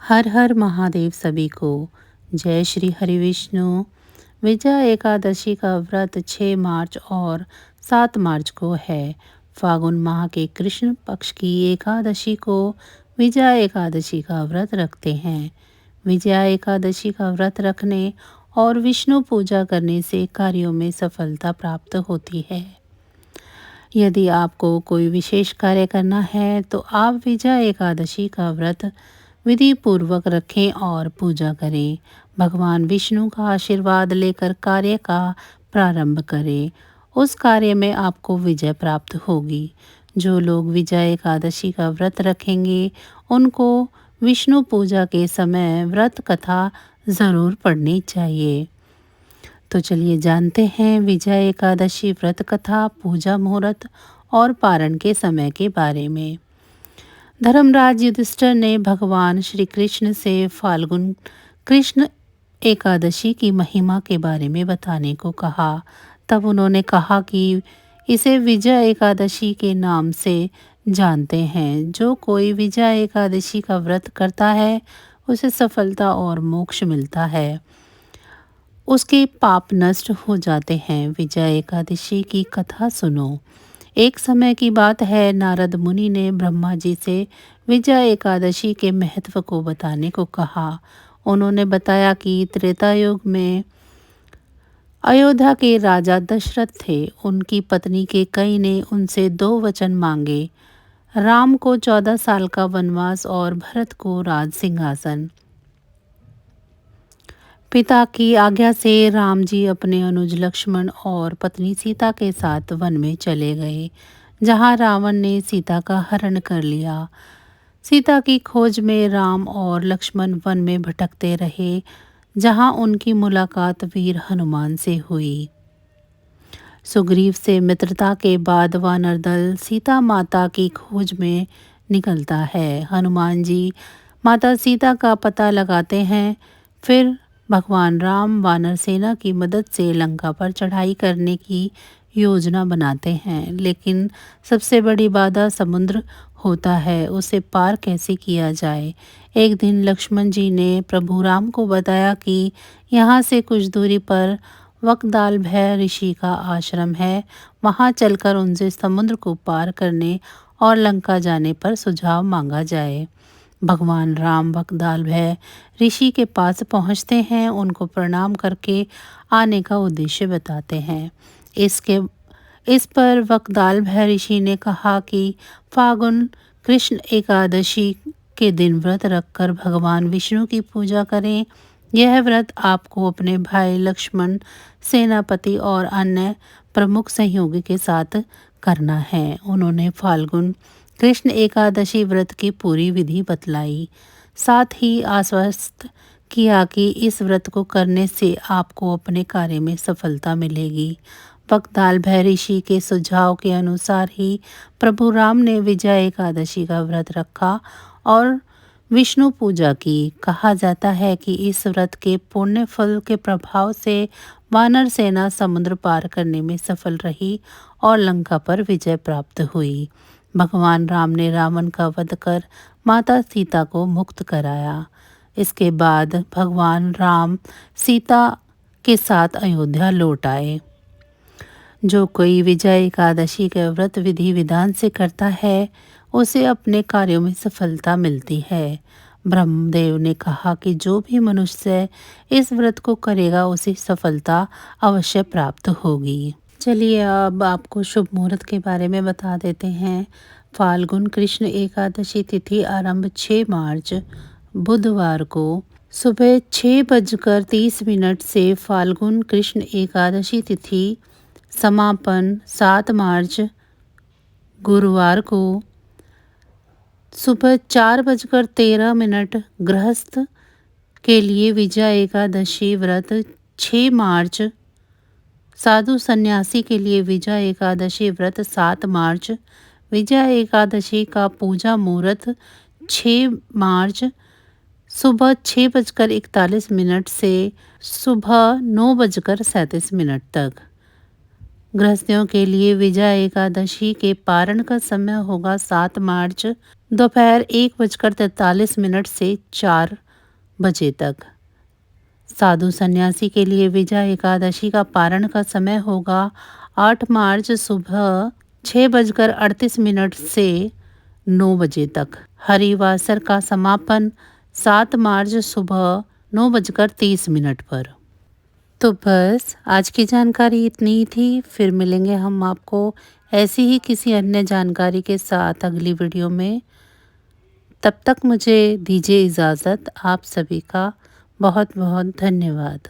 हर हर महादेव सभी को। जय श्री हरि विष्णु। विजया एकादशी का व्रत 6 मार्च और 7 मार्च को है। फागुन माह के कृष्ण पक्ष की एकादशी को विजया एकादशी का व्रत रखते हैं। विजया एकादशी का व्रत रखने और विष्णु पूजा करने से कार्यों में सफलता प्राप्त होती है। यदि आपको कोई विशेष कार्य करना है तो आप विजया एकादशी का व्रत विधि पूर्वक रखें और पूजा करें। भगवान विष्णु का आशीर्वाद लेकर कार्य का प्रारंभ करें। उस कार्य में आपको विजय प्राप्त होगी। जो लोग विजया एकादशी का व्रत रखेंगे उनको विष्णु पूजा के समय व्रत कथा ज़रूर पढ़नी चाहिए। तो चलिए जानते हैं विजया एकादशी व्रत कथा, पूजा मुहूर्त और पारण के समय के बारे में। धर्मराज युधिष्ठिर ने भगवान श्री कृष्ण से फाल्गुन कृष्ण एकादशी की महिमा के बारे में बताने को कहा। तब उन्होंने कहा कि इसे विजया एकादशी के नाम से जानते हैं। जो कोई विजया एकादशी का व्रत करता है उसे सफलता और मोक्ष मिलता है। उसके पाप नष्ट हो जाते हैं। विजया एकादशी की कथा सुनो। एक समय की बात है, नारद मुनि ने ब्रह्मा जी से विजया एकादशी के महत्व को बताने को कहा। उन्होंने बताया कि त्रेता युग में अयोध्या के राजा दशरथ थे। उनकी पत्नी कैकेयी ने उनसे 2 वचन मांगे, राम को 14 साल का वनवास और भरत को राज सिंहासन। पिता की आज्ञा से राम जी अपने अनुज लक्ष्मण और पत्नी सीता के साथ वन में चले गए, जहां रावण ने सीता का हरण कर लिया। सीता की खोज में राम और लक्ष्मण वन में भटकते रहे, जहां उनकी मुलाकात वीर हनुमान से हुई। सुग्रीव से मित्रता के बाद वानर दल सीता माता की खोज में निकलता है। हनुमान जी माता सीता का पता लगाते हैं। फिर भगवान राम वानर सेना की मदद से लंका पर चढ़ाई करने की योजना बनाते हैं, लेकिन सबसे बड़ी बाधा समुद्र होता है। उसे पार कैसे किया जाए। एक दिन लक्ष्मण जी ने प्रभु राम को बताया कि यहाँ से कुछ दूरी पर वकदाल भय ऋषि का आश्रम है। वहाँ चलकर उनसे समुद्र को पार करने और लंका जाने पर सुझाव मांगा जाए। भगवान राम वकदाल भय ऋषि के पास पहुँचते हैं, उनको प्रणाम करके आने का उद्देश्य बताते हैं। इस पर वकदाल भय ऋषि ने कहा कि फागुन कृष्ण एकादशी के दिन व्रत रखकर भगवान विष्णु की पूजा करें। यह व्रत आपको अपने भाई लक्ष्मण, सेनापति और अन्य प्रमुख सहयोगी के साथ करना है। उन्होंने फाल्गुन कृष्ण एकादशी व्रत की पूरी विधि बतलाई। साथ ही आश्वस्त किया कि इस व्रत को करने से आपको अपने कार्य में सफलता मिलेगी। वकदाल भय ऋषि के सुझाव के अनुसार ही प्रभु राम ने विजया एकादशी का व्रत रखा और विष्णु पूजा की। कहा जाता है कि इस व्रत के पुण्य फल के प्रभाव से वानर सेना समुद्र पार करने में सफल रही और लंका पर विजय प्राप्त हुई। भगवान राम ने रावण का वध कर माता सीता को मुक्त कराया। इसके बाद भगवान राम सीता के साथ अयोध्या लौट आए। जो कोई विजया एकादशी के व्रत विधि विधान से करता है उसे अपने कार्यों में सफलता मिलती है। ब्रह्मदेव ने कहा कि जो भी मनुष्य इस व्रत को करेगा उसे सफलता अवश्य प्राप्त होगी। चलिए अब आपको शुभ मुहूर्त के बारे में बता देते हैं। फाल्गुन कृष्ण एकादशी तिथि आरंभ 6 मार्च बुधवार को सुबह 6:30 से फाल्गुन कृष्ण एकादशी तिथि समापन 7 मार्च गुरुवार को सुबह 4:13 गृहस्थ के लिए विजया एकादशी व्रत। 6 मार्च साधु सन्यासी के लिए विजया एकादशी व्रत। 7 मार्च विजया एकादशी का पूजा मुहूर्त 6 मार्च सुबह 6:41 से सुबह 9:37 तक। गृहस्थियों के लिए विजया एकादशी के पारण का समय होगा 7 मार्च दोपहर 1:43 से 4 बजे तक। साधु सन्यासी के लिए विजय एकादशी का पारण का समय होगा 8 मार्च सुबह 6:38 से 9 बजे तक। हरिवासर का समापन 7 मार्च सुबह 9:30 पर। तो बस आज की जानकारी इतनी ही थी। फिर मिलेंगे हम आपको ऐसी ही किसी अन्य जानकारी के साथ अगली वीडियो में। तब तक मुझे दीजिए इजाज़त। आप सभी का बहुत बहुत धन्यवाद।